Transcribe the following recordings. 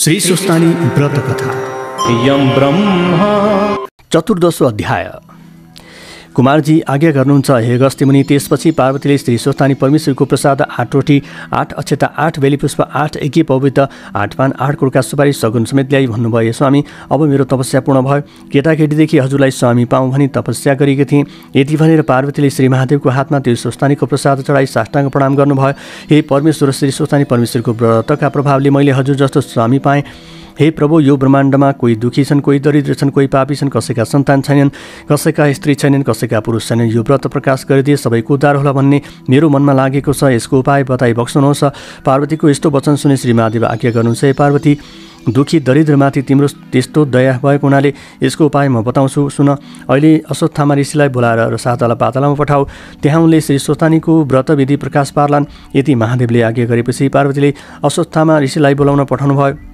श्री सुस्तानी व्रत कथा यम ब्रह्मा चतुर्दशो अध्याय। कुमारजी आज्ञा गर्नुहुन्छ हे अगस्त्य मुनि। त्यसपछि पार्वतीले श्री सुस्तानी परमेश्वरको प्रसाद 8 रोटी 8 अक्षता 8 बेलीपुष्प 8 एकी पवित्र 8 पान 8 कुर्का सुपारी सगुन समेत ल्याई भन्नुभयो, स्वामी अब मेरो तपस्या पूर्ण भयो। केटाकेटीदेखि हजुरलाई स्वामी पाऊँ भनी तपस्या गरेकी थिएँ। यति भनेर पार्वतीले श्री महादेवको हातमा त्यो सुस्तानीको प्रसाद चढाई साष्टाङ्ग प्रणाम गर्नुभयो। हे परमेश्वर, श्री सुस्तानी परमेश्वरको व्रतका प्रभावले मैले हजुर जस्तो स्वामी पाएँ। हे प्रभु, यो ब्रह्माण्डमा कोही दुखी छन्, कोही दरिद्र छन्, कोही पापी छन्, कसैका सन्तान छैनन्, कसैका स्त्री छैनन्, कसैका पुरुष छैनन्। यो व्रत प्रकाश गरिदिए सबैको उद्धार होला भन्ने मेरो मनमा लागेको छ। यसको उपाय बताई बक्सनुहोस्। पार्वतीको यस्तो वचन सुने श्री महादेव आज्ञा गर्नुहुन्छ, हे पार्वती, दुखी दरिद्रमाथि तिम्रो त्यस्तो दया भएको हुनाले यसको उपाय म बताउँछु, सुन। अहिले अश्वत्थामा ऋषिलाई बोलाएर रसातल पातालमा पठाऊ। त्यहाँ उनले श्री सुस्तानीको व्रतविधि प्रकाश पार्लान्। यति महादेवले आज्ञा गरेपछि पार्वतीले अश्वत्थामा ऋषिलाई बोलाउन पठाउनु भयो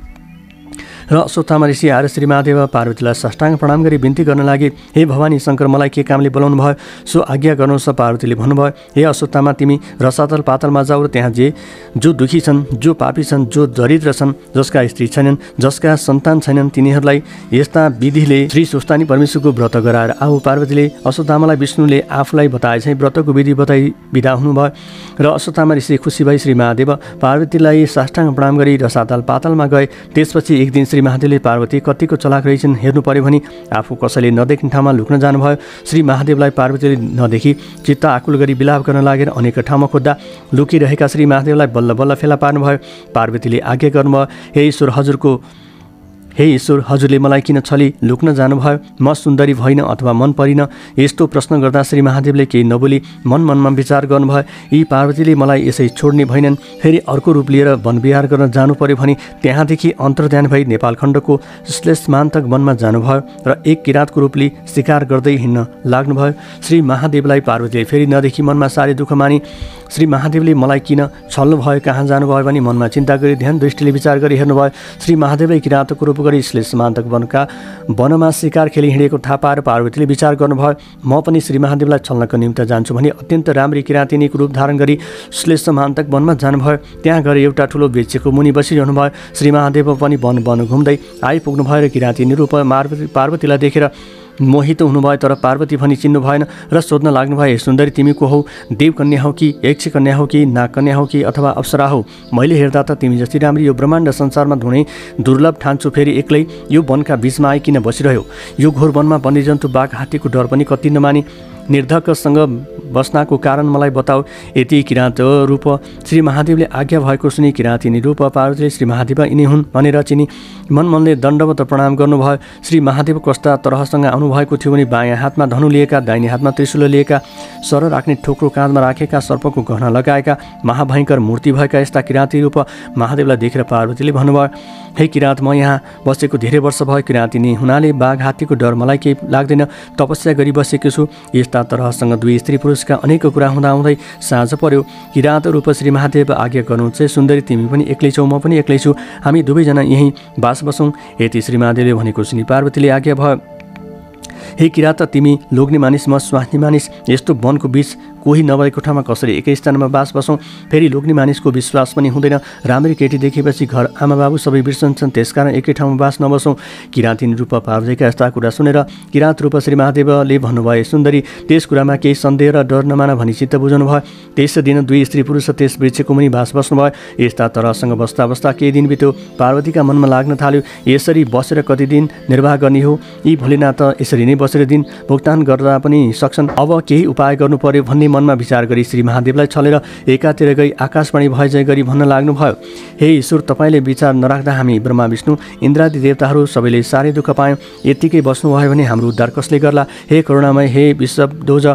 र अश्वत्थामा ऋषि आएर श्री महादेव पार्वतीलाई साष्टाङ्ग प्रणाम गरी बिन्ती गर्न लागे, हे भवानी शङ्कर, मलाई के कामले बोलाउनु भयो सो आज्ञा गर्नुहोस्। पार्वतीले भन्नुभयो, हे अश्वत्थामा, तिमी रसातल पातालमा जाऊ र त्यहाँ जो दुखी छन्, जो पापी छन्, जो दरिद्र छन्, जसका स्त्री छैनन्, जसका सन्तान छैनन्, तिनीहरूलाई यस्ता विधिले श्री सुस्तानी परमेश्वरको व्रत गराएर आऊ। पार्वतीले अश्वत्थामालाई विष्णुले आफूलाई बताए चाहिँ व्रतको विधि बताई बिदा हुनुभयो र अश्वत्थामा ऋषि खुसी भई श्री महादेव पार्वतीलाई साष्टाङ्ग प्रणाम गरी रसातल पातालमा गए। त्यसपछि एक दिन श्री महादेवले पार्वती कतिको चलाक रहेछन् हेर्नु पर्यो भनी आफू कसैले नदेख्ने ठाउँमा लुक्न जानुभयो। श्री महादेवलाई पार्वतीले नदेखि चित्त आकुल गरी बिलाप गर्न लागेर अनेक ठाउँमा खोज्दा लुकिरहेका श्री महादेवलाई बल्ल बल्ल फेला पार्नुभयो। पार्वतीले आज्ञा गर्नुभयो, हे ईश्वर, हजुरले मलाई किन छली लुक्न जानुभयो? म सुन्दरी भइन अथवा मन परिन? यस्तो प्रश्न गर्दा श्री महादेवले केही नबोली मनमा विचार गर्नुभयो। यी पार्वतीले मलाई यसै छोड्ने भएनन्, फेरि अर्को रूप लिएर वनविहार गर्न जानु पर्यो भने त्यहाँदेखि अन्तर्ध्यान भई नेपाल खण्डको श्लेषमान्तक वनमा जानुभयो र एक किराँतको रूप लिई शिकार गर्दै हिँड्न लाग्नुभयो। श्री महादेवलाई पार्वतीले फेरि नदेखि मनमा साह्रै दुःख मानी। श्री महादेवले मलाई किन छल्नुभयो, कहाँ जानुभयो भनी मनमा चिन्ता गरी ध्यान दृष्टिले विचार गरी हेर्नुभयो। श्री महादेवले किराँतको रूप गरी श्लेषमान्तक वनमा शिकार खेली हिँडेको थाहा पाएर पार्वतीले विचार गर्नुभयो, म पनि श्री महादेवलाई छल्नको निम्ति जान्छु भनी अत्यन्त राम्री किराँतिनीको रूप धारण गरी श्लेषमान्तक वनमा जानुभयो। त्यहाँ गएर एउटा ठुलो वृक्षको मुनि बसिरहनु भयो। श्री महादेव पनि वन घुम्दै आइपुग्नु भयो र किराँतिनी रूप पार्वतीलाई देखेर मोहित हुनुभयो, तर पार्वती भनी चिन्नु भएन र सोध्न लाग्नुभयो, हे सुन्दरी, तिमी को हौ? देवकन्या हौ कि यक्ष कन्या हौ कि नागकन्या हौ कि अथवा अप्सरा हौ? मैले हेर्दा त तिमी जस्तै राम्री यो ब्रह्माण्ड संसारमा धुनै दुर्लभ ठान्छु। फेरि एक्लै यो वनका बीचमा आइकिन बसिरह्यो। यो घोर वनमा वन्यजन्तु बाघ हात्तीको डर पनि कति नमानी निर्धक्कसँग बस्नाको कारण मलाई बताऊ। यति किराँत रूप श्री महादेवले आज्ञा भएको सुनि किराँतिनी रूप पार्वतीले श्री महादेव यिनी हुन् भनेर चिनी मनले दण्डवत प्रणाम गर्नुभयो। श्री महादेव कस्ता तरहसँग आउनुभएको थियो भने बायाँ हातमा धनु लिएका, दाहिने हातमा त्रिशूल लिएका, सर राख्ने ठोक्रो काँधमा राखेका, सर्पको गहना लगाएका, महाभयङ्कर मूर्ति भएका यस्ता किराँती रूप महादेवलाई देखेर पार्वतीले भन्नुभयो, हे किराँत, म यहाँ बसेको धेरै वर्ष भयो। किराँतिनी हुनाले बाघ हात्तीको डर मलाई केही लाग्दैन। तपस्या गरी बसेको छु। यस्ता तरहसँग दुई स्त्री पुरुषका अनेक कुरा हुँदाहुँदै साँझ पर्यो। किराँत रूप श्री महादेव आज्ञा गर्नुहुन्छ, सुन्दरी, तिमी पनि एक्लै छौ, म पनि एक्लै छु, हामी दुवैजना यहीँ बास बसौँ। यति श्री महादेवले भनेको सुनि पार्वतीले आज्ञा भयो, हे किराँत, तिमी लोग्ने मानिस, म स्वास्नी मानिस, यस्तो वनको बीच कोही नभएको ठाउँमा कसरी एकै स्थानमा बास बसौँ? फेरि लोग्ने मानिसको विश्वास पनि हुँदैन। राम्री केटी देखेपछि घर आमा बाबु सबै बिर्सन्छन्, त्यसकारण एकै ठाउँमा बास नबसौँ। किराँतिनी रूप पार्वतीका यस्ता कुरा सुनेर किराँत रूप श्री महादेवले भन्नुभयो, सुन्दरी, त्यस कुरामा केही सन्देह र डर नमान भनी चित्त बुझाउनु भयो। त्यस दिन दुई स्त्री पुरुष त्यस वृक्षको मुनि बास बस्नुभयो। यस्ता तरहसँग बस्दा बस्दा केही दिन बित्यो। पार्वतीका मनमा लाग्न थाल्यो, यसरी बसेर कति दिन निर्वाह गर्ने हो? यी भोलेनाथ यसरी नै बसेर दिन भुक्तान गर्दा पनि सक्छन्। अब केही उपाय गर्नु पर्यो भन्ने मनमा विचार गरी श्री महादेवलाई छलेर एकातिर गई आकाशवाणी भए जय गरी भन्न लाग्नुभयो, हे ईश्वर, तपाईँले विचार नराख्दा हामी ब्रह्मा विष्णु इन्द्रादि देवताहरू सबैले साह्रै दुःख पायौँ। यत्तिकै बस्नुभयो भने हाम्रो उद्धार कसले गर्ला? हे करुणामय, हे विश्वध्वज,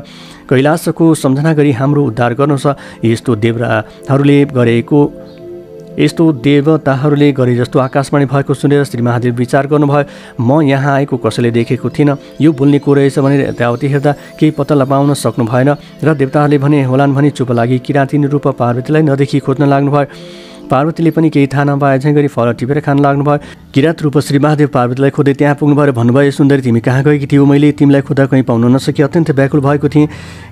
कैलाशको सम्झना गरी हाम्रो उद्धार गर्नुहोस्। यस्तो देवताहरूले गरे जस्तो आकाशवाणी भएको सुनेर श्री महादेव विचार गर्नुभयो, म यहाँ आएको कसैले देखेको थिइनँ। यो बोल्ने को रहेछ भनेर यताउति हेर्दा केही पत्ता लगाउन सक्नु भएन र देवताहरूले भने होलान् भनी चुप लागि किराँतिनी रूप पार्वतीलाई नदेखि खोज्न लाग्नुभयो। पार्वतीले पनि केही थाहा नपाए झैँ गरी फल टिपेर खान लाग्नुभयो। किरात रूप श्री महादेव पार्वतीलाई खोज्दै त्यहाँ पुग्नुभयो र भन्नुभयो, सुन्दरी तिमी कहाँ गएकी थियौ? मैले तिमीलाई खोज्दा कहीँ पाउन नसके अत्यन्त व्याकुल भएको थिएँ।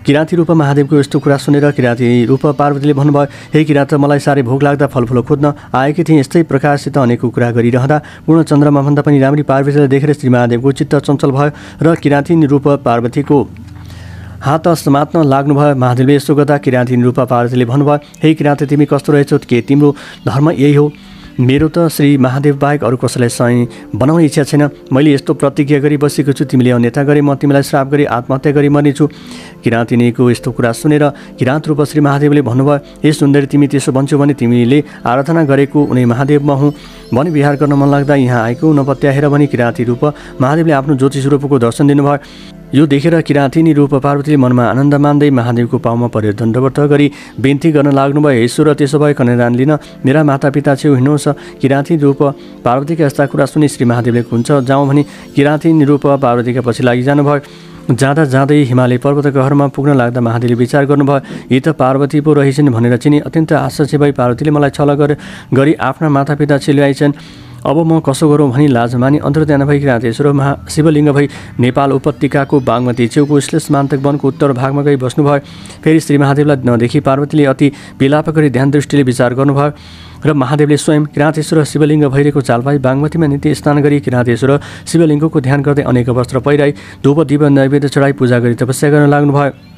किराँती रूप महादेवको यस्तो कुरा सुनेर किराँती रूप पार्वतीले भन्नुभयो, हे किरात, मलाई साह्रै भोक लाग्दा फलफुल खोज्न आएकी थिएँ। यस्तै प्रकारसित अनेकौँ कुरा गरिरहँदा पूर्ण चन्द्रमा भन्दा पनि राम्री पार्वतीलाई देखेर श्री महादेवको चित्त चञ्चल भयो र किराँती रूप पार्वतीको हात समात्न लाग्नुभयो। महादेवले यसो गर्दा किराँती रूप पार्वतीले भन्नुभयो, हे किराँती, तिमी कस्तो रहेछौ? के तिम्रो धर्म यही हो? मेरो त श्री महादेव बाहेक अरू कसैलाई स्वामी बनाउने इच्छा छैन। मैले यस्तो प्रतिज्ञा गरी बसेको छु, तिमीले अन्यथा गरे म तिमीलाई श्राप गरी आत्महत्या गरी मर्नेछु। किराँतिनीको यस्तो कुरा सुनेर किराँत रूप श्री महादेवले भन्नुभयो, हे सुन्दरी, तिमी त्यसो भन्छौ भने तिमीले आराधना गरेको उनी महादेवमा हुँ भने विहार गर्न मन लाग्दा यहाँ आएको नपत्याएर भने किराँती रूप महादेवले आफ्नो ज्योतिष रूपको दर्शन दिनुभयो। यो देखेर किराँतिनी रूप पार्वतीले मनमा आनन्द मान्दै महादेवको पाउमा परेर दण्डवत गरी बिन्ती गर्न लाग्नुभयो, ईश्वर त्यसो भए कन्यादान लिन मेरा मातापिता छेउ हिँड्नुहोस्। किराँती रूप पार्वतीका यस्ता कुरा सुनि श्री महादेवले हुन्छ जाउँ भनी किराँतिनी रूप पार्वतीका पछि लागि जानुभयो। जाँदा जाँदै हिमालय पर्वत गहरमा पुग्न लाग्दा महादेवले विचार गर्नुभयो, यी त पार्वती पो रहेछन् भनेर चिनी अत्यन्त आश्चर्य भई पार्वतीले मलाई छल गरी आफ्ना मातापिता छिल्याइछन्। अब म कसो गरौँ भनी लाज मानी अन्तर्ध्यान भई किराँतेश्वर शिवलिङ्ग भई नेपाल उपत्यकाको बागमती छेउको श्लेषमान्तक वनको उत्तर भागमा गई बस्नुभयो। फेरि श्री महादेवलाई नदेखि पार्वतीले अति विलाप गरी ध्यान दृष्टिले विचार गर्नुभयो र महादेवले स्वयं किराँतेश्वर शिवलिङ्ग भइरहेको चालपाई बागमतीमा नित्य स्नान गरी किराँतेश्वर शिवलिङ्गको ध्यान गर्दै अनेक वस्त्र पहिराई धूप दीप नैवेद्य चढाई पूजा गरी तपस्या गर्न लाग्नुभयो।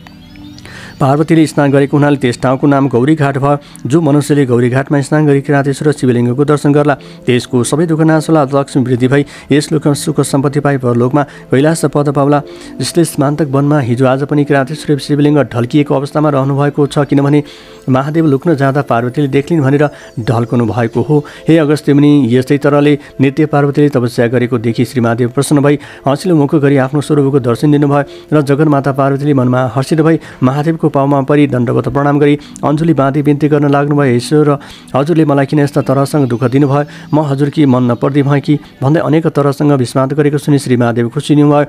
पार्वतीले स्नान गरेको हुनाले त्यस ठाउँको नाम गौरीघाट भयो। जो मनुष्यले गौरीघाटमा स्नान गरी किराँतेश्वर शिवलिङ्गको दर्शन गर्ला त्यसको सबै दुःख नाश होला, लक्ष्मी वृद्धि भई यस लोकमा सुख सम्पत्ति पाई परलोकमा कैलाश पद पाउला। श्लेषमान्तक वनमा हिजो आज पनि किराँतेश्वर शिवलिङ्ग ढल्किएको अवस्थामा रहनुभएको छ, किनभने महादेव लुक्न जाँदा पार्वतीले देखलिन् भनेर ढल्कनु भएको हो। हे अगस्त्य मुनि, यस्तै तरहले नित्य पार्वतीले तपस्या गरेको देखि श्री महादेव प्रसन्न भई हँसिलो मुख गरी आफ्नो स्वरूपको दर्शन दिनुभयो र जगन्माता पार्वतीले मनमा हर्षित भई महादेवको पाउमा परि दण्डवत प्रणाम गरी अञ्जुली बाँधी बिन्ती गर्न लाग्नुभयो, ईश्वर हजुरले मलाई किन यस्ता तरहसँग दुःख दिनुभयो? म हजुरकी मन नपर्दी भएँ कि भन्दै अनेक तरहसँग विस्मात गरेको सुनि श्री महादेव खुसी हुनुभयो।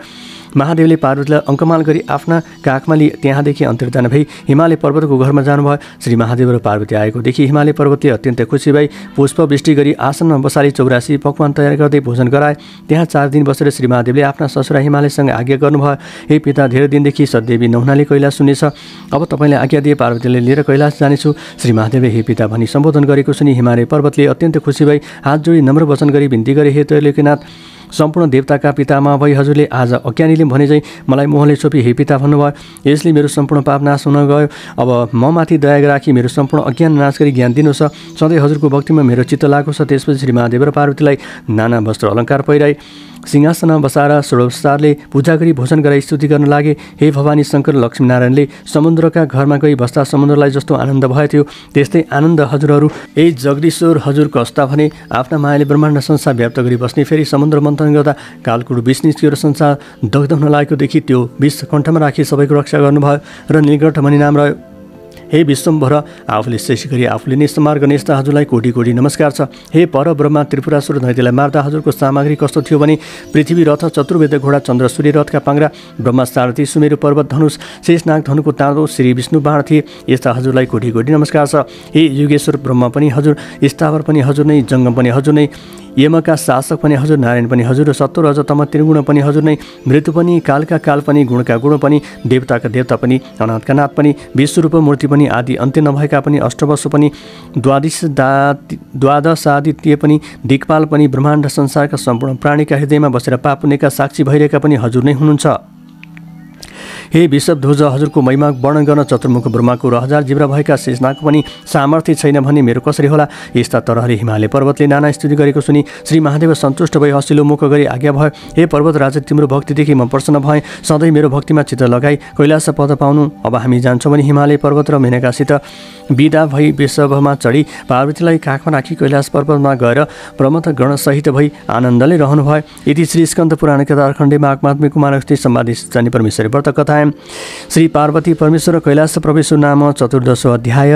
महादेवले पार्वतीलाई अङ्कमाल गरी आफ्ना काखमा लिई त्यहाँदेखि अन्तर्धान भई हिमालय पर्वतको घरमा जानुभयो। श्री महादेव र पार्वती आएको देखि हिमालय पर्वतले अत्यन्त खुसी भई पुष्पवृष्टि गरी आसनमा बसाली 84 पकवान तयार गर्दै भोजन गराए। त्यहाँ 4 दिन बसेर श्री महादेवले आफ्ना ससुरा हिमालयसँग आज्ञा गर्नुभयो, हे पिता, धेरै दिनदेखि सदेवी नहुनाले कैलाश सुनेछ, अब तपाईँले आज्ञा दिए पार्वतीले लिएर कैलाश जानेछु। श्री महादेवले हे पिता भनी सम्बोधन गरेको सुनि हिमालय पर्वतले अत्यन्त खुसी भई हात जोडी नम्र वचन गरी बिन्ती गरे, हे त्रैलोक्यनाथ, सम्पूर्ण देवताका पितामा भई हजुरले आज अज्ञानीले भने चाहिँ मलाई मोहले छोपी हे पिता भन्नुभयो। यसले मेरो सम्पूर्ण पाप नाश हुन गयो। अब म माथि दया राखी मेरो सम्पूर्ण अज्ञान नाश गरी ज्ञान दिनुहोस्। सधैँ हजुरको भक्तिमा मेरो चित्त लागेको छ। त्यसपछि श्री महादेव र पार्वतीलाई नाना वस्त्र अलङ्कार पहिराई सिंहासनमा बसाएर षोडशोपचारले पूजा गरी भोजन गराई स्तुति गर्न लागे। हे भवानी शङ्कर लक्ष्मीनारायणले समुद्रका घरमा गई बस्दा समुद्रलाई जस्तो आनन्द भयो थियो त्यस्तै आनन्द हजुरहरू ए जगदीश्वर हजुरको हस्ता भने आफ्ना मायाले ब्रह्माण्ड संसार व्याप्त गरी बस्ने। फेरि समुद्र मन्थन गर्दा कालकुट विष निस्कियो र संसार दग्ध हुन लागेको देखि त्यो विष कण्ठमा राखी सबैको रक्षा गर्नुभयो र नीलकण्ठ भनी नाम रह्यो। हे विश्वम्भर, आफूले सृष्टि गरी आफूले निस्मार गर्ने यस्ता हजुरलाई कोटी कोटी नमस्कार छ। हे पर ब्रह्मा त्रिपुरासुर दैत्यलाई मार्दा हजुरको सामग्री कस्तो थियो भने पृथ्वी रथ, चतुर्वेद घोडा, चन्द्र सूर्य रथका पाङ्रा, ब्रह्मा सारथी, सुमेरु पर्वत धनुष, शेषनाग धनुको ताँदो, श्री विष्णु बाण थिए। यस्ता हजुरलाई कोटी कोटी नमस्कार छ। हे युगेश्वर ब्रह्मा पनि हजुर, स्थावर पनि हजुर नै, जङ्गम पनि हजुर नै, यमका शासक पनि हजुर, नारायण पनि हजुर, सत्व रज तम त्रिगुण पनि हजुर नै, मृत्यु पनि, कालका काल पनि, गुणका गुण पनि, देवताका देवता पनि, अनाथका नाथ पनि, विश्वरूप मूर्ति पनि, आदि अन्त्य नभएका पनि, अष्टवसु पनि, द्वादशादित्य पनि, दिक्पाल पनि, ब्रह्माण्ड संसारका सम्पूर्ण प्राणीका हृदयमा बसेर पाप पुण्यका साक्षी भइरहेका पनि हजुर नै हुनुहुन्छ। हे विश्वध्वज, हजुरको महिमा वर्णन गर्न चतुर्मुख ब्रह्माको र 1000 जिब्रा भएका शेषनागको पनि सामर्थ्य छैन भने मेरो कसरी होला? यस्ता तरहले हिमालय पर्वतले नाना स्तुति गरेको सुनि श्री महादेव सन्तुष्ट भई हँसिलो मुख गरी आज्ञा भयो। हे पर्वत राजा, तिम्रो भक्तिदेखि म प्रसन्न भएँ। सधैँ मेरो भक्तिमा चित्त लगाई कैलाश पद पाउनु। अब हामी जान्छौँ भने हिमालय पर्वत र मेनकासित विदा भई वृषभमा चढी पार्वतीलाई काखमा राखी कैलाश पर्वतमा गएर प्रमथ गणसहित भई आनन्दले रहनुभयो। यदि श्री स्कन्द पुराण केदारखण्डे माघमात्मे कुमारस्थी सम्वादी जानी परमेश्वरी व्रत कथा श्री पार्वती परमेश्वर कैलाश प्रवेश नाम 14 अध्याय।